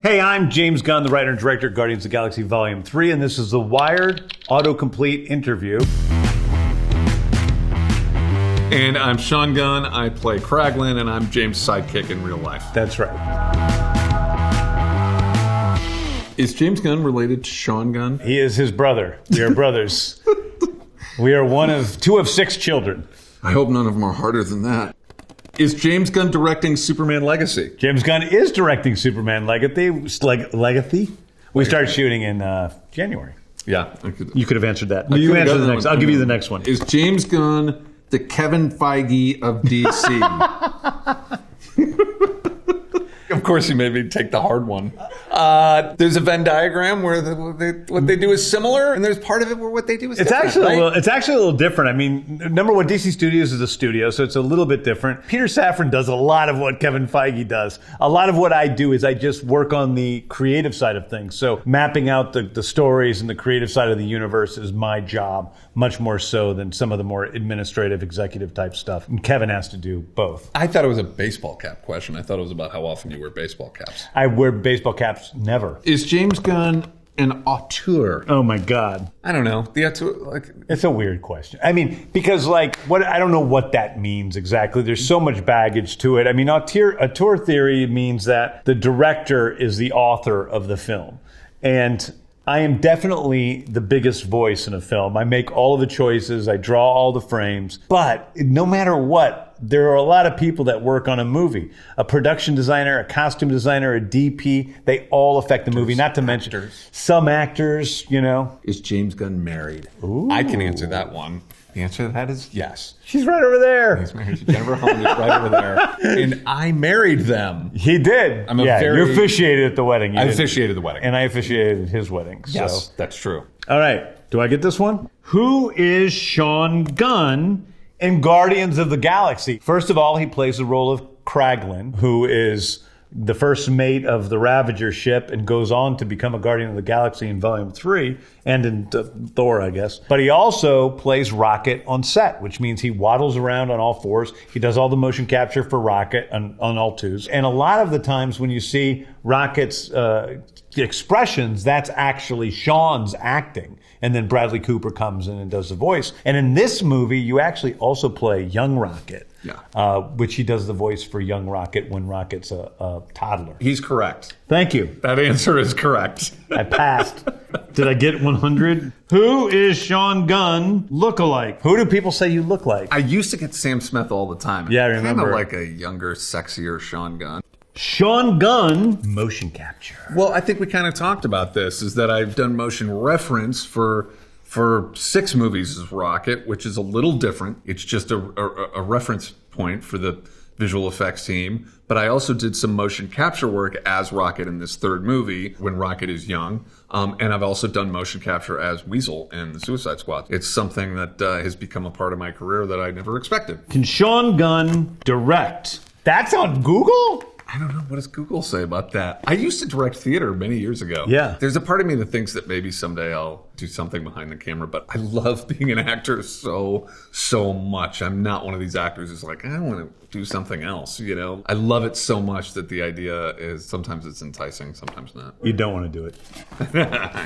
Hey, I'm James Gunn, the writer and director of Guardians of the Galaxy Volume 3, and this is the Wired Autocomplete Interview. And I'm Sean Gunn, I play Kraglin, and I'm James' sidekick in real life. That's right. Is James Gunn related to Sean Gunn? He is his brother. We are brothers. We are two of 6 children. I hope none of them are harder than that. Is James Gunn directing Superman Legacy? James Gunn is directing Superman Legacy. We started shooting in January. Yeah. You could have answered that. You answer the next. I'll give you the next one. Is James Gunn the Kevin Feige of DC? Of course, he made me take the hard one. There's a Venn diagram where what they do is similar, and there's part of it where what they do is different. It's actually a little different. I mean, number one, DC Studios is a studio, so it's a little bit different. Peter Safran does a lot of what Kevin Feige does. A lot of what I do is I just work on the creative side of things. So mapping out the stories and the creative side of the universe is my job, much more so than some of the more administrative, executive type stuff. And Kevin has to do both. I thought it was a baseball cap question. I thought it was about how often you wear baseball caps. I wear baseball caps never. Is James Gunn an auteur? Oh my God. I don't know. The auteur, it's a weird question. I mean, because I don't know what that means exactly. There's so much baggage to it. I mean, auteur theory means that the director is the author of the film. And I am definitely the biggest voice in a film. I make all of the choices. I draw all the frames. But no matter what, there are a lot of people that work on a movie. A production designer, a costume designer, a DP, they all affect the movie. Not to mention some actors, you know. Is James Gunn married? Ooh. I can answer that one. The answer to that is yes. She's right over there. He's married to Jennifer Holland, right over there. And I married them. He did. You officiated at the wedding. I officiated the wedding. And I officiated his wedding. Yes, so. That's true. All right. Do I get this one? Who is Sean Gunn in Guardians of the Galaxy? First of all, he plays the role of Kraglin, who is the first mate of the Ravager ship and goes on to become a Guardian of the Galaxy in Volume 3 and in Thor, I guess. But he also plays Rocket on set, which means he waddles around on all fours. He does all the motion capture for Rocket on all twos. And a lot of the times when you see Rocket's expressions, that's actually Sean's acting. And then Bradley Cooper comes in and does the voice. And in this movie, you actually also play young Rocket. Yeah. Which he does the voice for young Rocket when Rocket's a toddler. He's correct. Thank you. That answer is correct. I passed. Did I get 100? Who is Sean Gunn look-alike? Who do people say you look like? I used to get Sam Smith all the time. Yeah, I remember. Kind of like a younger, sexier Sean Gunn. Sean Gunn, motion capture. Well, I think we kind of talked about this, is that I've done motion reference for 6 movies as Rocket, which is a little different. It's just a reference point for the visual effects team. But I also did some motion capture work as Rocket in this 3rd movie when Rocket is young. And I've also done motion capture as Weasel in the Suicide Squad. It's something that has become a part of my career that I never expected. Can Sean Gunn direct? That's on Google? I don't know. What does Google say about that? I used to direct theater many years ago. Yeah. There's a part of me that thinks that maybe someday I'll do something behind the camera, but I love being an actor so much. I'm not one of these actors who's like, I want to do something else, you know? I love it so much that the idea is sometimes it's enticing, sometimes not. You don't want to do it.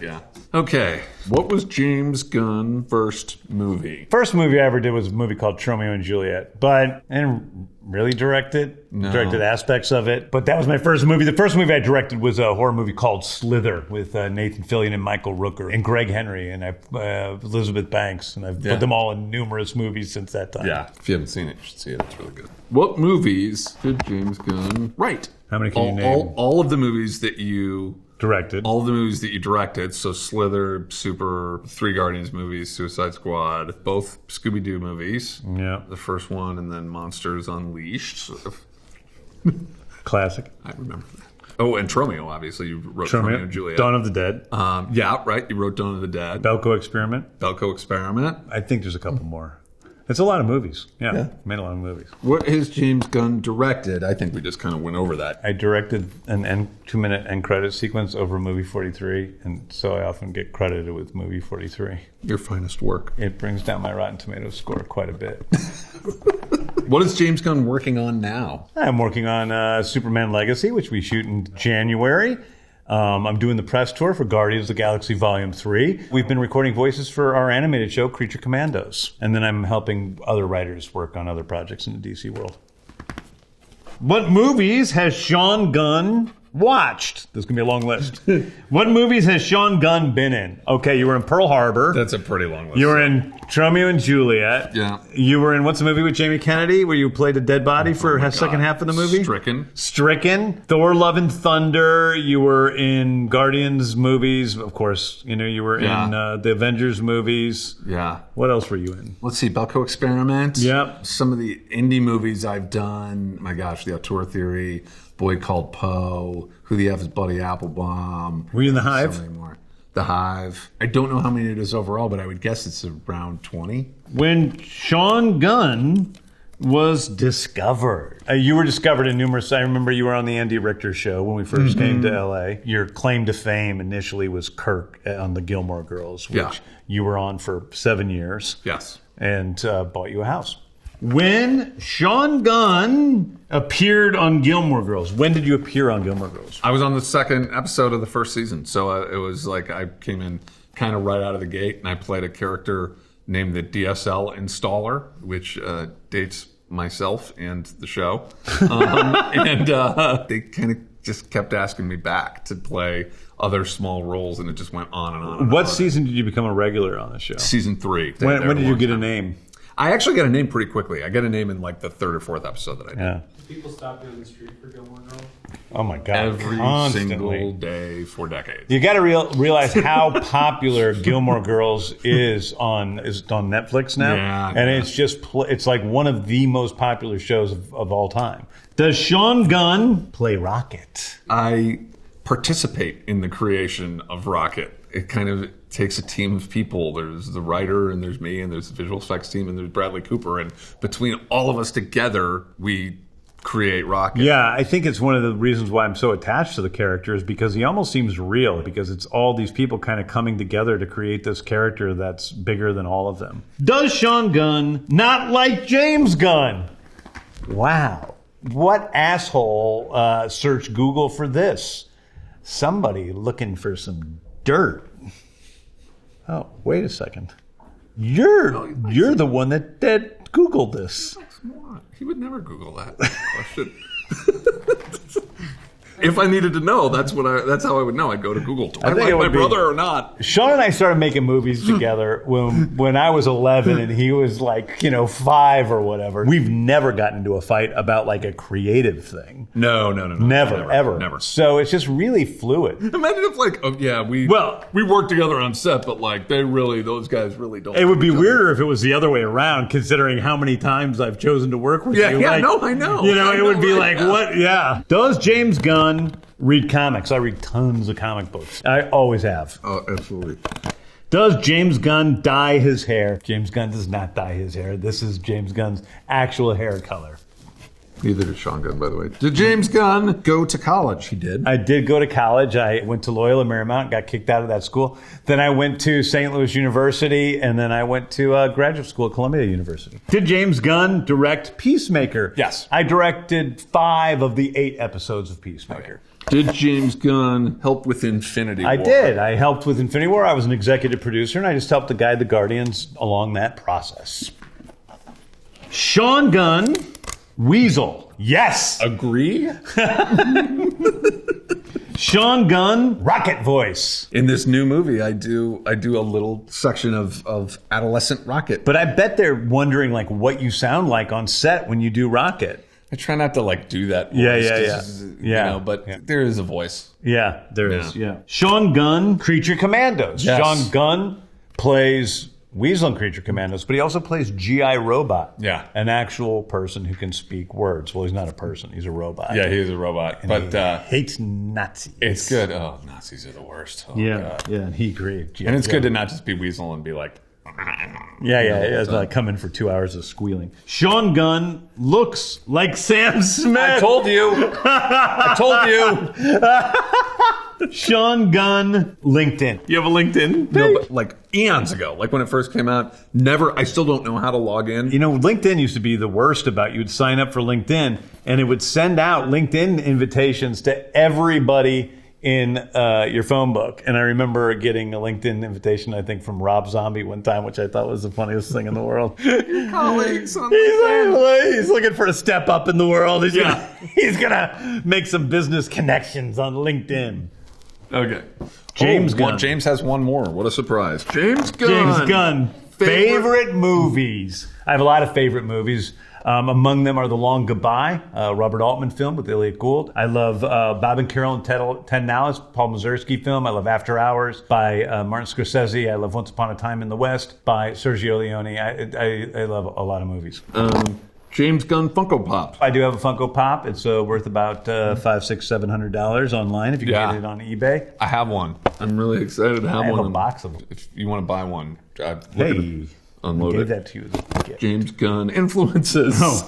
Yeah. Okay. What was James Gunn's first movie? First movie I ever did was a movie called Romeo and Juliet, but I didn't really direct it. No. Directed aspects of it, but that was my first movie. The first movie I directed was a horror movie called Slither with Nathan Fillion and Michael Rooker and Greg Henry and Elizabeth Banks, and I've put them all in numerous movies since that time. Yeah. If you haven't seen it, you should see it. It's really good. What movies did James Gunn write? How many can you name? All of the movies that you directed. All of the movies that you directed. So Slither, Super, 3 Guardians movies, Suicide Squad, both Scooby-Doo movies. Yeah. The first one, and then Monsters Unleashed. Classic. I remember that. Oh, and Tromeo, obviously. You wrote Tromeo and Juliet. Dawn of the Dead. Yeah, right. You wrote Dawn of the Dead. Belko Experiment. Belko Experiment. I think there's a couple more. It's a lot of movies. Yeah, made a lot of movies. What has James Gunn directed? I think we just kind of went over that. I directed an 2-minute end credit sequence over movie 43, and so I often get credited with movie 43. Your finest work. It brings down my Rotten Tomatoes score quite a bit. What is James Gunn working on now? I'm working on Superman Legacy, which we shoot in January. I'm doing the press tour for Guardians of the Galaxy Volume 3. We've been recording voices for our animated show, Creature Commandos. And then I'm helping other writers work on other projects in the DC world. What movies has Sean Gunn watched? This is going to be a long list. What movies has Sean Gunn been in? Okay, you were in Pearl Harbor. That's a pretty long list. You were in Romeo and Juliet. Yeah. You were in, what's the movie with Jamie Kennedy where you played a dead body for the second half of the movie? Stricken. Thor, Love and Thunder. You were in Guardians movies. Of course, you were in the Avengers movies. Yeah. What else were you in? Let's see, Belko Experiment. Yep. Some of the indie movies I've done. My gosh, The Auteur Theory, Boy Called Poe, Who the F is Buddy Applebaum. Were you in The Hive? So many more. The Hive. I don't know how many it is overall, but I would guess it's around 20. When Sean Gunn was discovered, you were discovered in numerous. I remember you were on the Andy Richter show when we first came to LA. Your claim to fame initially was Kirk on the Gilmoer Girls, which you were on for 7 years. Yes. And bought you a house. When Sean Gunn appeared on Gilmoer Girls, when did you appear on Gilmoer Girls? I was on the second episode of the first season, so it was like I came in kind of right out of the gate, and I played a character named the DSL Installer, which dates myself and the show. And they kind of just kept asking me back to play other small roles, and it just went on and on. And what on. season did you become a regular on the show? Season 3. When did you get a name? I actually got a name pretty quickly. I got a name in like the third or fourth episode that I did. Yeah. People stop doing the street for Gilmore Girls? Oh my God. Every Constantly. single day for decades. You got to realize how popular Gilmore Girls is on Netflix now. Yeah, and it's just, it's like one of the most popular shows of all time. Does Sean Gunn play Rocket? I participate in the creation of Rocket. It kind of takes a team of people. There's the writer, and there's me, and there's the visual effects team, and there's Bradley Cooper. And between all of us together, we create Rocket. Yeah, I think it's one of the reasons why I'm so attached to the character is because he almost seems real, because it's all these people kind of coming together to create this character that's bigger than all of them. Does Sean Gunn not like James Gunn? Wow. What asshole searched Google for this? Somebody looking for some dirt. Oh, wait a second. You're the one that Googled this. He would never Google that question. If I needed to know, that's how I would know. I'd go to Google. Do I like my brother or not? Sean and I started making movies together when I was 11 and he was like, 5 or whatever. We've never gotten into a fight about like a creative thing. No. Never, ever. So it's just really fluid. Imagine if we work together on set, but like those guys really don't. It would be weirder if it was the other way around, considering how many times I've chosen to work with you. I know. It would be like, what? Yeah. Does James Gunn read comics? I read tons of comic books. I always have. Oh, absolutely. Does James Gunn dye his hair? James Gunn does not dye his hair. This is James Gunn's actual hair color. Neither did Sean Gunn, by the way. Did James Gunn go to college? He did. I did go to college. I went to Loyola Marymount, got kicked out of that school. Then I went to St. Louis University, and then I went to graduate school at Columbia University. Did James Gunn direct Peacemaker? Yes. I directed 5 of the 8 episodes of Peacemaker. Did James Gunn help with Infinity War? I did. I helped with Infinity War. I was an executive producer, and I just helped to guide the Guardians along that process. Sean Gunn, Weasel. Yes. Agree? Sean Gunn, Rocket voice. In this new movie, I do a little section of adolescent Rocket. But I bet they're wondering like what you sound like on set when you do Rocket. I try not to like do that voice. Yeah. But there is a voice. Yeah, there is. Yeah. Sean Gunn, Creature Commandos. Yes. Sean Gunn plays Weasel in Creature Commandos, but he also plays G.I. Robot. Yeah. An actual person who can speak words. Well, he's not a person. He's a robot. Yeah, he is a robot. And but he hates Nazis. It's good. Oh, Nazis are the worst. Oh, yeah. God. Yeah, and he agreed. And it's good to not just be Weasel and be like... Yeah. It's like come in for 2 hours of squealing. Sean Gunn looks like Sam Smith. I told you. Sean Gunn, LinkedIn. You have a LinkedIn? No, but like eons ago, like when it first came out, I still don't know how to log in. LinkedIn used to be the worst about you'd sign up for LinkedIn and it would send out LinkedIn invitations to everybody in your phone book. And I remember getting a LinkedIn invitation, I think, from Rob Zombie one time, which I thought was the funniest thing in the world. Your colleagues on He's looking for a step up in the world. He's gonna make some business connections on LinkedIn. Okay. James Gunn. Well, James has one more. What a surprise. James Gunn. James Gunn. Favorite movies. I have a lot of favorite movies. Among them are The Long Goodbye, a Robert Altman film with Elliot Gould. I love Bob and Carol and Ted Nallis, Paul Mazursky film. I love After Hours by Martin Scorsese. I love Once Upon a Time in the West by Sergio Leone. I love a lot of movies. James Gunn Funko Pop. I do have a Funko Pop. It's worth about $500, $600, $700 online if you can get it on eBay. I have one. I'm really excited to have I one. have a box of them. If you want to buy one, Unload it. Gave that to you as a gift. James Gunn influences.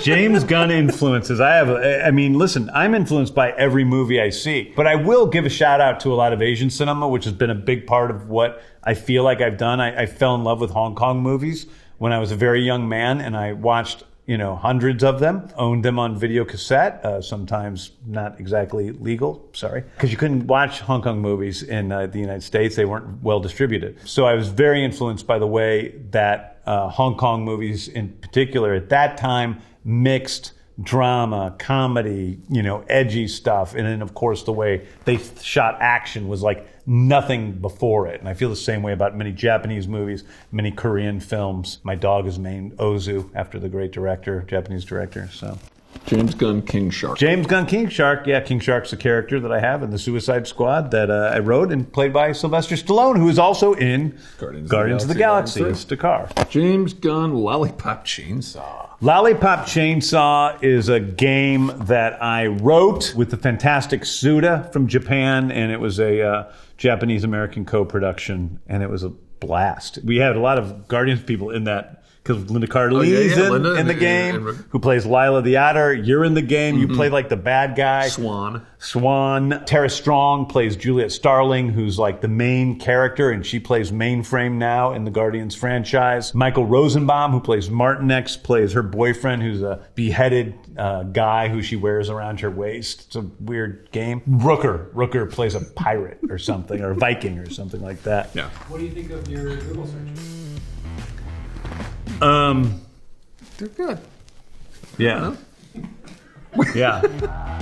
James Gunn influences. Listen, I'm influenced by every movie I see. But I will give a shout out to a lot of Asian cinema, which has been a big part of what I feel like I've done. I fell in love with Hong Kong movies when I was a very young man, and I watched hundreds of them, owned them on video cassette, sometimes not exactly legal, sorry, because you couldn't watch Hong Kong movies in the United States. They weren't well distributed. So I was very influenced by the way that Hong Kong movies in particular at that time mixed drama, comedy, edgy stuff. And then, of course, the way they shot action was like nothing before it. And I feel the same way about many Japanese movies, many Korean films. My dog is named Ozu after the great director, Japanese director. So James Gunn King Shark. James Gunn King Shark. Yeah, King Shark's a character that I have in the Suicide Squad that I wrote and played by Sylvester Stallone, who is also in Guardians of the Galaxy as Stakar. James Gunn Lollipop Chainsaw. Lollipop Chainsaw is a game that I wrote with the fantastic Suda from Japan, and it was a Japanese-American co-production, and it was a blast. We had a lot of Guardians people in that, because Linda Cardellini's in the game, who plays Lila the Otter. You're in the game. You play like the bad guy. Swan. Tara Strong plays Juliet Starling, who's like the main character, and she plays Mainframe now in the Guardians franchise. Michael Rosenbaum, who plays Martinex, plays her boyfriend, who's a beheaded guy who she wears around her waist. It's a weird game. Rooker plays a pirate or something, or a Viking or something like that. Yeah. What do you think of your Google search? They're good. Yeah. Yeah.